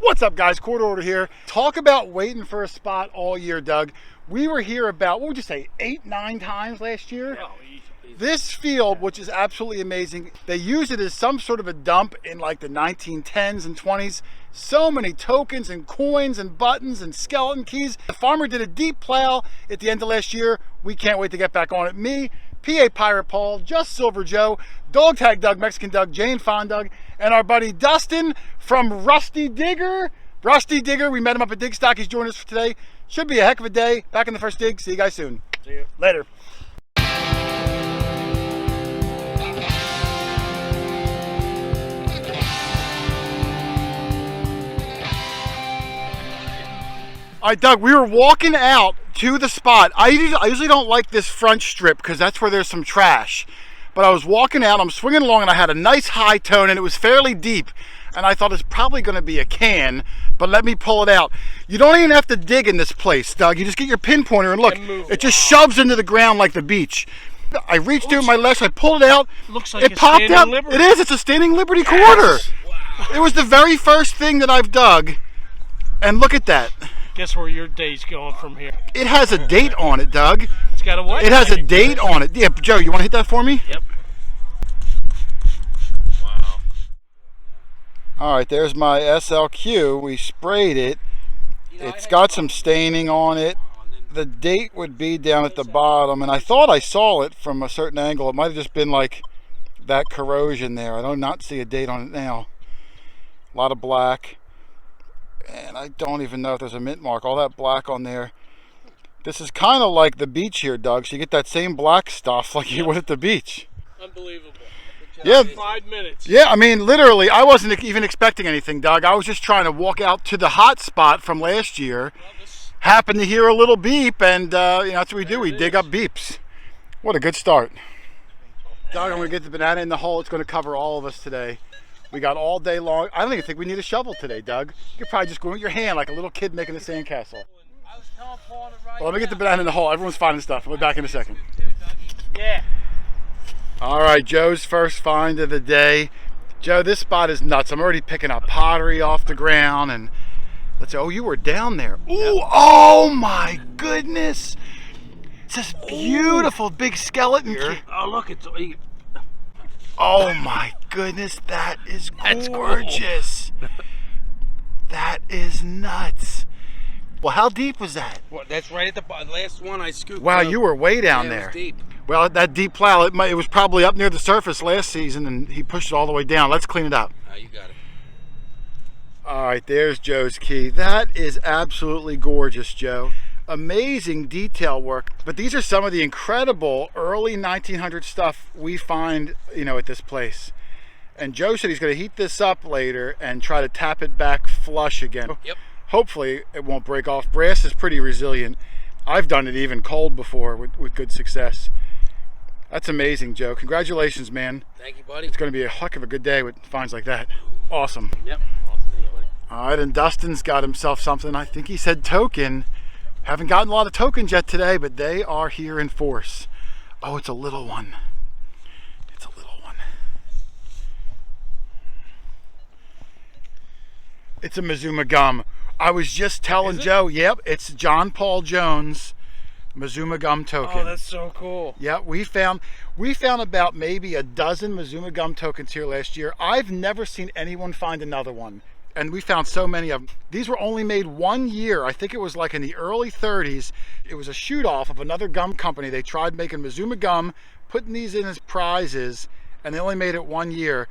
What's up, guys? QuarterHoarder here. Talk about waiting for a spot all year, Doug. We were here about, what would you say, 8-9 times last year? Oh, easy. This field, which is absolutely amazing, they use it as some sort of a dump in like the 1910s and 20s. So many tokens and coins and buttons and skeleton keys. The farmer did a deep plow at the end of last year. We can't wait to get back on it. Me, PA Pirate Paul, Just Silver Joe, Dog Tag Doug, Mexican Doug, Jane Fond Doug, and our buddy Dustin from Rusty Digger. Rusty Digger, we met him up at Dig Stock. He's joining us for today. Should be a heck of a day. Back in the first dig. See you guys soon. See you later. All right, Doug, we were walking out to the spot. I usually don't like this front strip because that's where there's some trash. But I was walking out, I'm swinging along, and I had a nice high tone, and it was fairly deep. And I thought it's probably going to be a can, but let me pull it out. You don't even have to dig in this place, Doug. You just get your pinpointer and look. It just shoves into the ground like the beach. I reached through my left, I pulled it out. Looks like it popped out. Liberty. It is. It's a Standing Liberty quarter. Wow. It was the very first thing that I've dug, and look at that. Guess where your day's going from here. It has a date on it, Doug. It's got a what? It has a date on it. Yeah, Joe, you want to hit that for me? Yep. Wow. All right, there's my SLQ. We sprayed it. It's got some staining on it. The date would be down at the bottom, and I thought I saw it from a certain angle. It might have just been like that corrosion there. I do not see a date on it now. A lot of black. And I don't even know if there's a mint mark. All that black on there. This is kind of like the beach here, Doug. So you get that same black stuff like you would at the beach. Unbelievable. Yeah. 5 minutes. Yeah, I mean, literally, I wasn't even expecting anything, Doug. I was just trying to walk out to the hot spot from last year. Happened to hear a little beep, and that's what we do. We dig up beeps. What a good start. Doug, I'm going to get the banana in the hole. It's going to cover all of us today. We got all day long. I don't even think we need a shovel today, Doug. You could probably just go with your hand like a little kid making a sandcastle. Well, let me get the banana in the hole. Everyone's finding stuff. I'll be back in a second. Yeah. All right, Joe's first find of the day. Joe, this spot is nuts. I'm already picking up pottery off the ground, and let's say, oh, you were down there. Ooh, yep. Oh my goodness. It's this beautiful big skeleton key. Oh, look, it's... Oh my goodness, that is gorgeous. Cool. That is nuts. Well, how deep was that? Well, that's right at the last one I scooped. Wow, you were way down there. It was deep. Well, that deep plow, it was probably up near the surface last season, and he pushed it all the way down. Let's clean it up. Oh, you got it. All right, there's Joe's key. That is absolutely gorgeous, Joe. Amazing detail work, but these are some of the incredible early 1900 stuff we find, at this place. And Joe said he's going to heat this up later and try to tap it back flush again. Yep. Hopefully it won't break off. Brass is pretty resilient. I've done it even cold before with good success. That's amazing, Joe. Congratulations, man. Thank you, buddy. It's going to be a heck of a good day with finds like that. Awesome. Yep. Awesome. All right, and Dustin's got himself something. I think he said token. Haven't gotten a lot of tokens yet today, but they are here in force. Oh, it's a little one. It's a little one. It's a Mazuma gum. I was just telling Joe, yep, it's John Paul Jones Mazuma gum token. Oh, that's so cool. Yeah, we found about maybe a dozen Mazuma gum tokens here last year. I've never seen anyone find another one. And we found so many of them. These were only made 1 year. I think it was like in the early 30s. It was a shoot off of another gum company. They tried making Mazuma gum, putting these in as prizes, and they only made it 1 year.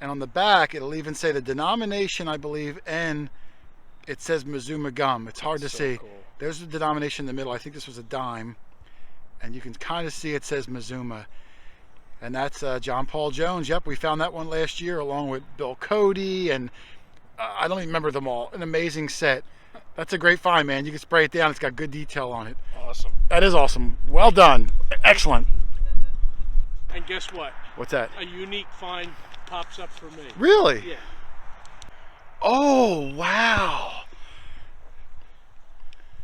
And on the back, it'll even say the denomination, I believe, and it says Mazuma gum. It's hard to see. Cool. There's the denomination in the middle. I think this was a dime. And you can kind of see it says Mazuma. And that's John Paul Jones. Yep, we found that one last year along with Bill Cody and I don't even remember them all. An amazing set. That's a great find, man. You can spray it down. It's got good detail on it. Awesome. That is awesome. Well done. Excellent. And guess what? What's that? A unique find pops up for me. Really? Yeah. Oh, wow.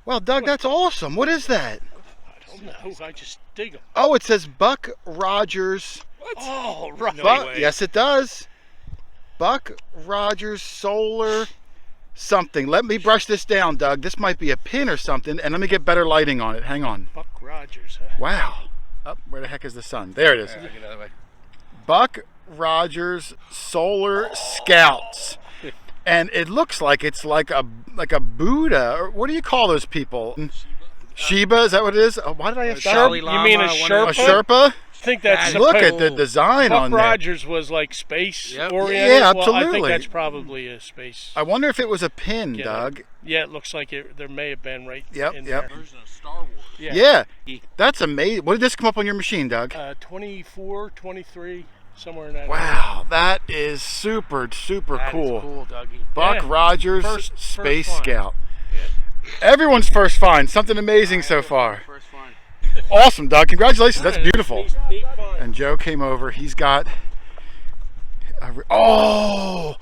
Well, Doug, that's awesome. What is that? I don't know. I just dig them. Oh, it says Buck Rogers. What? Oh, right. No way. Yes, it does. Buck Rogers Solar something. Let me brush this down, Doug. This might be a pin or something, and let me get better lighting on it. Hang on. Buck Rogers, huh? Wow. Up, where the heck is the sun? There it is. Get out of the way. Buck Rogers Solar Scouts. And it looks like it's like a Buddha, or what do you call those people? Shiba, is that what it is? Oh, why did I ask that? Dalai You mean a Lama, Sherpa? A Sherpa? I think that's Look supposed- at the design Buck on there. Rogers was like space Yep. oriented. Yeah, Well, I think absolutely. that's probably a space. I wonder if it was a pin, Yeah. Doug. Yeah, it looks like there may have been right Yep, in yep. there. Version of Star Wars. Yeah. That's amazing. What did this come up on your machine, Doug? 24, 23, somewhere in that. Wow, that is super That is cool. cool, Dougie. Buck Yeah. Rogers First Space find. Scout. Everyone's first find. Something amazing so far. First find. Awesome, Doug. Congratulations. That's beautiful. Neat find. And Joe came over. He's got oh,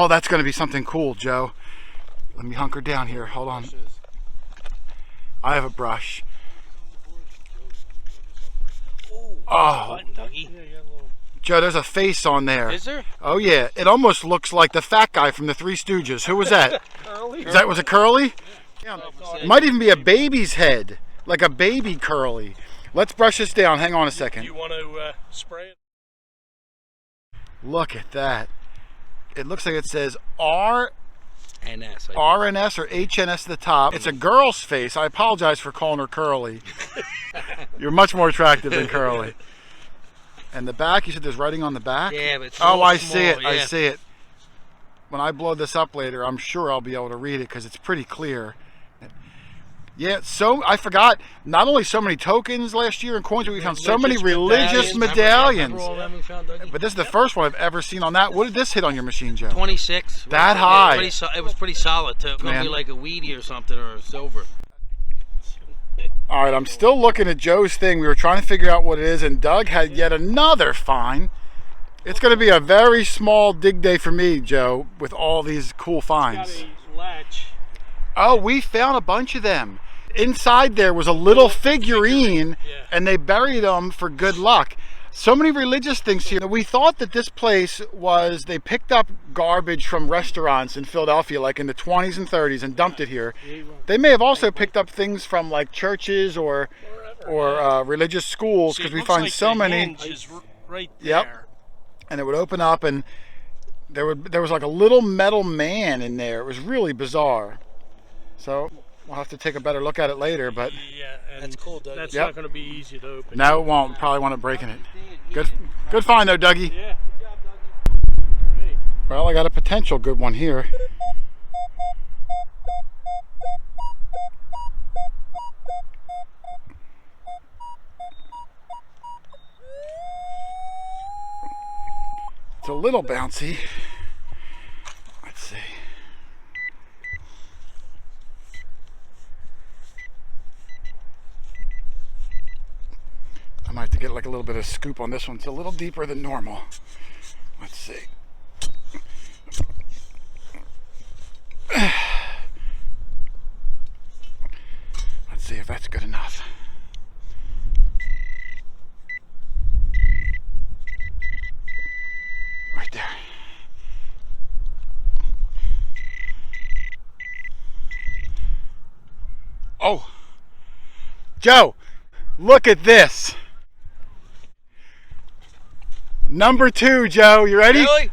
that's going to be something cool, Joe. Let me hunker down here. Hold on. I have a brush. Oh, Button, Dougie. Yeah, you got a little- Joe, there's a face on there. Is there? Oh yeah, it almost looks like the fat guy from the Three Stooges. Who was that? Curly? Was it Curly? It might even be a baby's head, like a baby Curly. Let's brush this down. Hang on a second. You want to spray it? Look at that. It looks like it says R NS. RNS or HNS at the top. It's a girl's face. I apologize for calling her Curly. You're much more attractive than Curly. And the back, you said there's writing on the back? Yeah, but it's a oh, little I see it. small, I yeah. see it. When I blow this up later, I'm sure I'll be able to read it because it's pretty clear. Yeah, so I forgot, not only so many tokens last year and coins, but we found so many religious medallions. Remember all them we found, Dougie? But this is the first one I've ever seen on that. What did this hit on your machine, Joe? 26. That Yeah, high. it was pretty solid too. It's gonna Man. be like a weedy or something or a silver. All right, I'm still looking at Joe's thing. We were trying to figure out what it is, and Doug had yet another find. It's going to be a very small dig day for me, Joe, with all these cool Got finds. a latch. Oh, we found a bunch of them. Inside there was a little figurine, Yeah. and they buried them for good luck. So many religious things here. We thought that this place was, they picked up garbage from restaurants in Philadelphia, like in the 20s and 30s, and dumped it here. They may have also picked up things from like churches or religious schools, See, because it we looks find like so the many. hinge is right Yep. there. And it would open up, and there was like a little metal man in there. It was really bizarre. So we'll have to take a better look at it later, but Yeah, and That's cool, Doug. That's Yep. not going to be easy to open. no, it won't. Probably want it breaking it. Good find though, Dougie. Yeah. Good job, Dougie. Great. Well, I got a potential good one here. It's a little bouncy. Let's see. I might have to get like a little bit of scoop on this one. It's a little deeper than normal. Let's see. Let's see if that's good enough. Right there. Oh, Joe, look at this. Number 2, Joe. You ready? Really?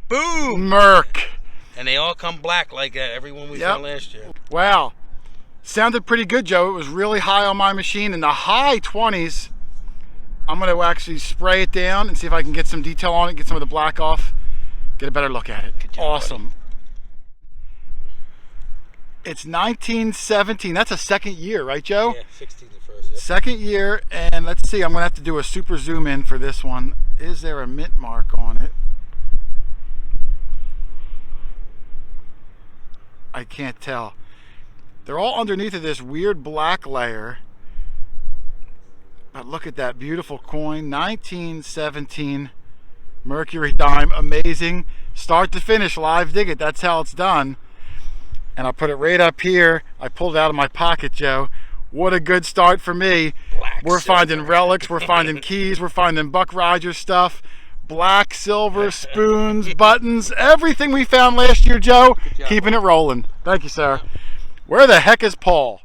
Boom! Merc. And they all come black like everyone we Yep. found last year. Wow. Sounded pretty good, Joe. It was really high on my machine in the high 20s. I'm going to actually spray it down and see if I can get some detail on it, get some of the black off, get a better look at it. Good job, Awesome. It's 1917. That's a second year, right, Joe? Yeah, 16 the first. Yep. Second year, and let's see, I'm going to have to do a super zoom in for this one. Is there a mint mark on it? I can't tell. They're all underneath of this weird black layer. But look at that beautiful coin. 1917 Mercury dime. Amazing. Start to finish, live dig it. That's how it's done. And I'll put it right up here. I pulled it out of my pocket, Joe. What a good start for me. Black We're silver. finding relics. We're finding keys. We're finding Buck Rogers stuff. Black, silver, spoons, buttons, everything we found last year, Joe. job, Keeping it rolling. Thank you, sir. Where the heck is Paul?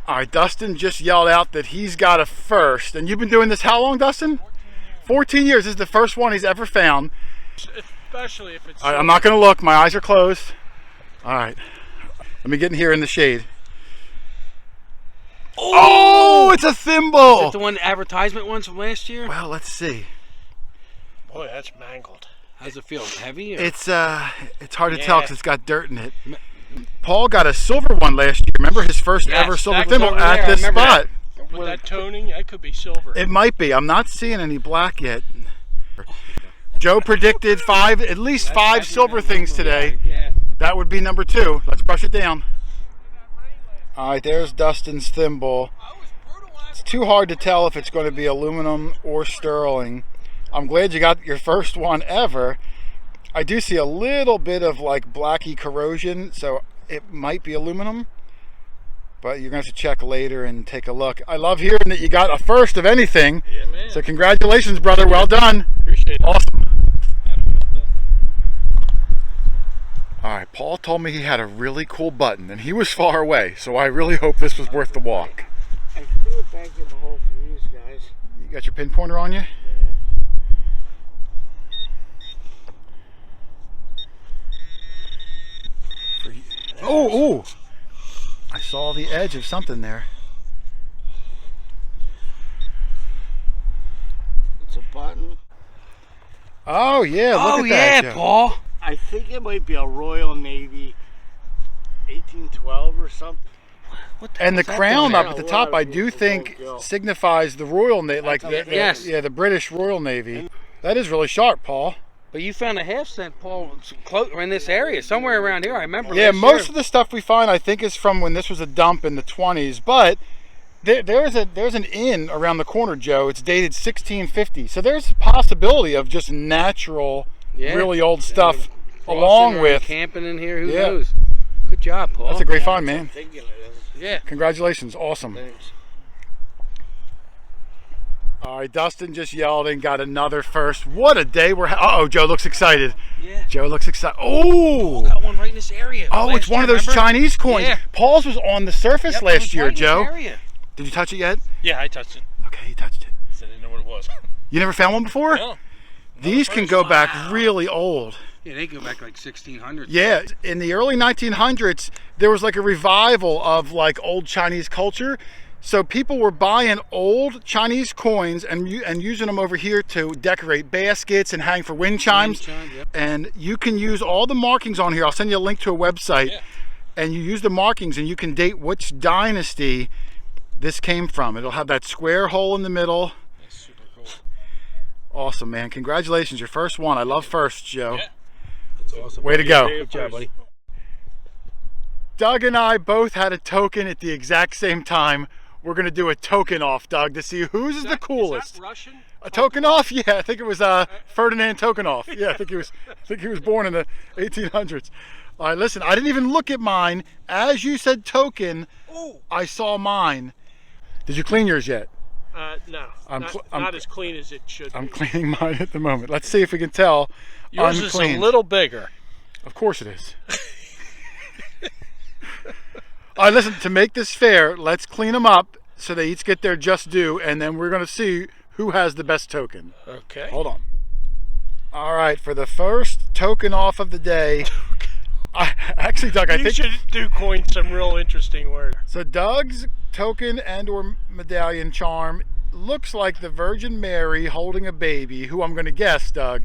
All right, Dustin just yelled out that he's got a first. And you've been doing this how long, Dustin? 14 years. This is the first one he's ever found. Especially if it's. All right, I'm not going to look. My eyes are closed. All right. Let me get in here in the shade. Oh, it's a thimble. Is it the one advertisement ones from last year? Well, let's see. Boy, that's mangled. How's it feel? Heavy? Or? It's hard to tell because it's got dirt in it. Paul got a silver one last year. Remember his first ever silver that was thimble over at there. this I remember spot. With that toning, that could be silver. It might be. I'm not seeing any black yet. Joe predicted at least five silver things today. Yeah. That would be number 2. Let's brush it down. All right, there's Dustin's thimble. It's too hard to tell if it's going to be aluminum or sterling. I'm glad you got your first one ever. I do see a little bit of like blacky corrosion, so it might be aluminum. But you're going to have to check later and take a look. I love hearing that you got a first of anything. Yeah, man. So congratulations, brother. Well done. Appreciate it. Awesome. All right, Paul told me he had a really cool button, and he was far away, so I really hope this was worth the walk. I threw it back in the hole for these guys. You got your pin pointer on you? Yeah. Oh, I saw the edge of something there. It's a button. Oh, yeah, look at that. Joe. Paul. I think it might be a Royal Navy 1812 or something. And the crown doing? up at the top, I do think, signifies the Royal Navy, like Yes. the British Royal Navy. That is really sharp, Paul. But you found a half cent, Paul, in this area, somewhere around here. I remember. Yeah, last most year. of the stuff we find, I think, is from when this was a dump in the 20s. But there's an inn around the corner, Joe. It's dated 1650. So there's a possibility of just natural, really old stuff along with. Camping in here, who knows? Good job, Paul. That's a great find, man. Thinking it is. Yeah. Congratulations, awesome. Thanks. All right, Dustin just yelled and got another first. What a day we're uh-oh, Joe looks excited. Yeah. Joe looks excited. Oh! Got one right in this area. Oh, it's one of those Chinese coins. Yeah. Paul's was on the surface Yep, it last was year, right in this Joe. area. Did you touch it yet? Yeah, I touched it. Okay, you touched it. I didn't know what it was. You never found one before? No. These can go back really old. Yeah, they go back like 1600s. Yeah, in the early 1900s, there was like a revival of like old Chinese culture. So people were buying old Chinese coins and using them over here to decorate baskets and hang for wind chimes. Yep. And you can use all the markings on here. I'll send you a link to a website. Yeah. And you use the markings and you can date which dynasty this came from. It'll have that square hole in the middle. That's super cool. Awesome, man. Congratulations, your first one. I love firsts, Joe. Yeah. That's awesome. Way to go. Good job, buddy. Doug and I both had a token at the exact same time. We're going to do a token off, Doug, to see whose is the coolest. Is that Russian? A token off? Yeah, I think it was Ferdinand Tokenhoff. Yeah, I think he was born in the 1800s. All right, listen, I didn't even look at mine. As you said token, I saw mine. Did you clean yours yet? No. I'm not as clean as it should I'm be. cleaning mine at the moment. Let's see if we can tell. Yours unclean. is a little bigger. Of course it is. All right, listen, to make this fair, let's clean them up so they each get their just due, and then we're going to see who has the best token. Okay. Hold on. All right, for the first token off of the day, actually, Doug, I You think... should do coin some real interesting word. So Doug's token and or medallion charm looks like the Virgin Mary holding a baby, who I'm going to guess, Doug,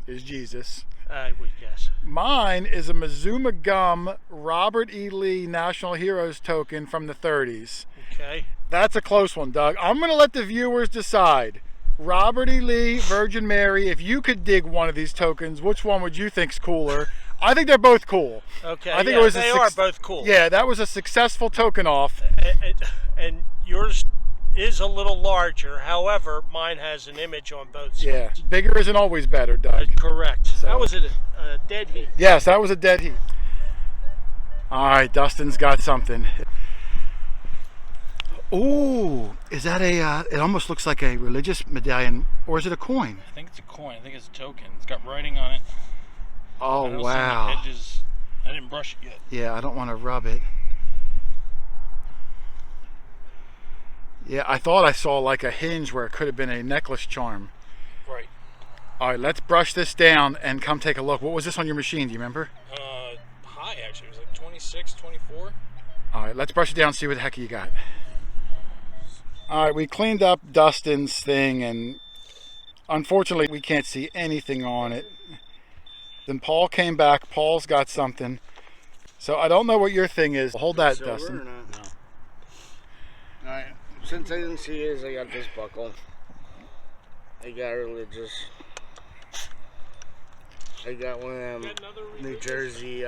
is Jesus. I would guess. Mine is a Mazuma Gum Robert E. Lee National Heroes token from the 30s. Okay. That's a close one, Doug. I'm going to let the viewers decide. Robert E. Lee, Virgin Mary, if you could dig one of these tokens, which one would you think's cooler? I think they're both cool. Okay. I think yeah, it was they are both cool. Yeah, that was a successful token off. And yours is a little larger. However, mine has an image on both sides. Yeah, bigger isn't always better, Doug. Correct. So- That was a dead heat. Yes, that was a dead heat. All right, Dustin's got something. Ooh, is that a, it almost looks like a religious medallion, or is it a coin? I think it's a coin. I think it's a token. It's got writing on it. I Oh, don't wow. see the edges. I didn't brush it yet. Yeah, I don't want to rub it. Yeah, I thought I saw like a hinge where it could have been a necklace charm. Right. All right, let's brush this down and come take a look. What was this on your machine? Do you remember? High actually. It was like 26, 24. All right, let's brush it down and see what the heck you got. All right, we cleaned up Dustin's thing, and unfortunately we can't see anything on it. Then Paul came back. Paul's got something. So I don't know what your thing is. Hold that, Silver Dustin. or not? No. All right. Since I didn't see his, I got this buckle. I got religious. I got one of them New Jersey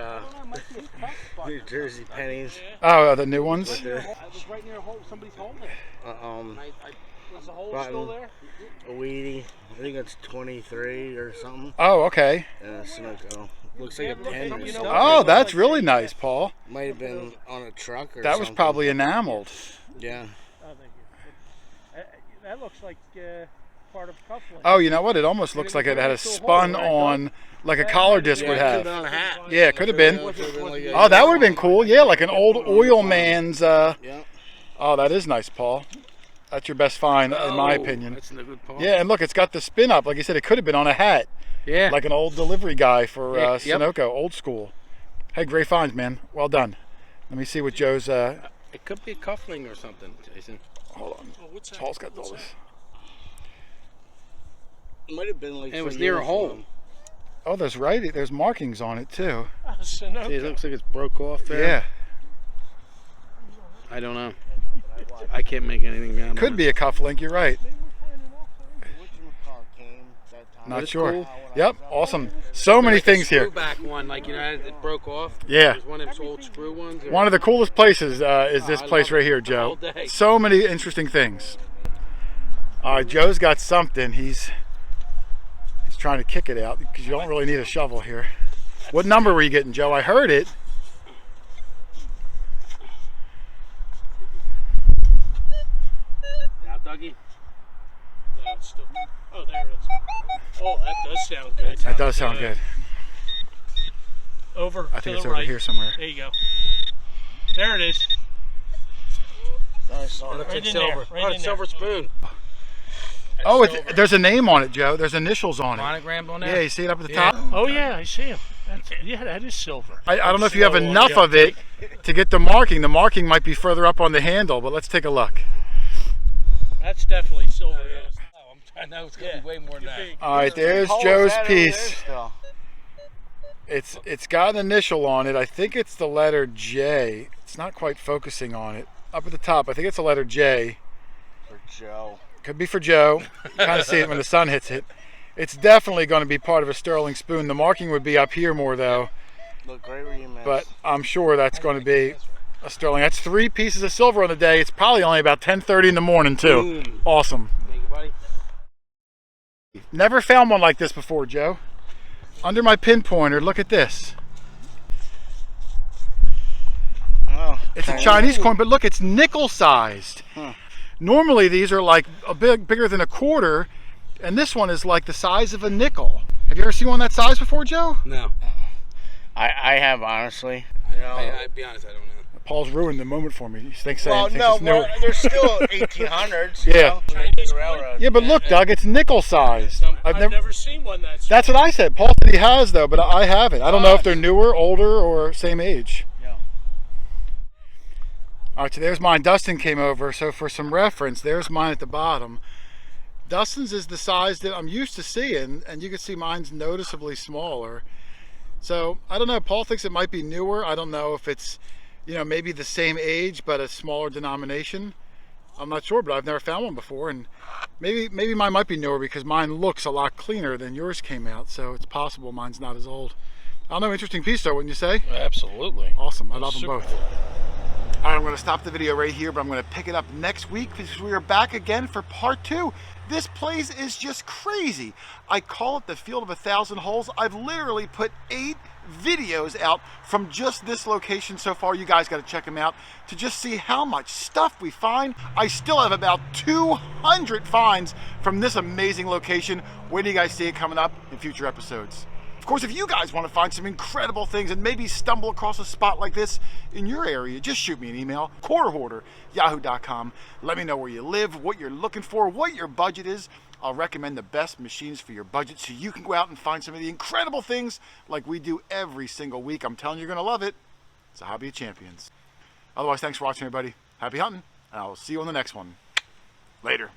pennies. Oh, the new ones? I was right near somebody's home there. Was the hole still there? A weedy. I think it's 23 or something. Oh, okay. And a Sunoco. Looks like a pen or You know, something. Oh, that's really nice, Paul. Might have been on a truck or That something. was probably enameled. Yeah. Oh, thank you. That looks like part of cufflink. Oh, you know what? It almost looks like it had a spun on, like a collar disc would It could have have. been on a hat. Yeah, it could have been. Yeah, it could have been like a- Oh, that would have been cool. Yeah, like an old oil man's. Yeah. Oh, that is nice, Paul. That's your best find, in my opinion. That's a good part. Yeah, and look, it's got the spin up. Like you said, it could have been on a hat. Yeah. Like an old delivery guy for Yep. Sunoco, old school. Hey, great finds, man. Well done. Let me see what Joe's. It could be a cuffling or something, Jason. Hold on. Oh, what's that? Paul's got all this. It might have been like. And it was for near a uniform. hole. Oh, there's right. There's markings on it too. See, it looks like it's broke off there. Yeah, I don't know. I can't make anything down. could be a cufflink. You're right. Whatchamacallit came that time. Not That's sure. cool. Yep, awesome. So many things here. Back one, like you know, it broke off. Yeah. It was one of those old screw ones. Or... One of the coolest places is this I place love right it here, all Joe. day. So many interesting things. All right, Joe's got something. He's trying to kick it out because you don't really need a shovel here. What number were you getting, Joe? I heard it. Now, Dougie. No, it's still. Oh, there it is. Oh, that does sound good. That does sound good. Over I to think the it's over right. here somewhere. There you go. There it is. I saw It it. looks Right like in silver. there, right Oh, in it's there. silver spoon. Oh, there's a name on it, Joe. There's initials on it. Monogrammed on there. Yeah, you see it up at the Yeah. top? Oh yeah, I see him. Yeah, that is silver. I don't know if you have Slow on enough you. of it to get the marking. The marking might be further up on the handle, but let's take a look. That's definitely silver. I know it's gonna be way more than that. All right, there's Holes Joe's out over there piece. still. It's got an initial on it. I think it's the letter J. It's not quite focusing on it. Up at the top, I think it's the letter J. For Joe. Could be for Joe. Kind of see it when the sun hits it. It's definitely going to be part of a sterling spoon. The marking would be up here more though, Look right where you missed. but I'm sure that's going to be a sterling. That's 3 pieces of silver on the day. It's probably only about 10:30 in the morning too. Boom. Awesome. Thank you, buddy. Never found one like this before, Joe. Under my pinpointer, look at this. Oh, It's a Chinese coin, but look, it's nickel sized. Huh. Normally these are like bigger than a quarter, and this one is like the size of a nickel. Have you ever seen one that size before, Joe? No. I have honestly. You know, I'd be honest, I don't know. Paul's ruined the moment for me. He thinks well, thinks no, it's new. well, they're still 1800s. Yeah. You know, when they did the railroad. Yeah, but look, Doug, it's nickel sized. I've never seen one that's. That's what I said. Paul said he has though, but I haven't. I don't know if they're newer, older, or same age. Yeah. All right, so there's mine. Dustin came over, so for some reference, there's mine at the bottom. Dustin's is the size that I'm used to seeing, and you can see mine's noticeably smaller. So I don't know. Paul thinks it might be newer. I don't know if it's, maybe the same age but a smaller denomination. I'm not sure, but I've never found one before, and maybe mine might be newer because mine looks a lot cleaner than yours came out. So it's possible mine's not as old. I don't know. Interesting piece, though, wouldn't you say? Absolutely. Awesome. I love them Super both. cool. All right, I'm going to stop the video right here, but I'm going to pick it up next week because we are back again for part 2. This place is just crazy. I call it the Field of 1,000 Holes. I've literally put 8 videos out from just this location so far. You guys got to check them out to just see how much stuff we find. I still have about 200 finds from this amazing location. Wait till you guys see it coming up in future episodes. Of course, if you guys want to find some incredible things and maybe stumble across a spot like this in your area, just shoot me an email, QuarterHoarder@yahoo.com. Let me know where you live, what you're looking for, what your budget is. I'll recommend the best machines for your budget so you can go out and find some of the incredible things like we do every single week. I'm telling you, you're going to love it. It's a hobby of champions. Otherwise, thanks for watching, everybody. Happy hunting, and I'll see you on the next one. Later.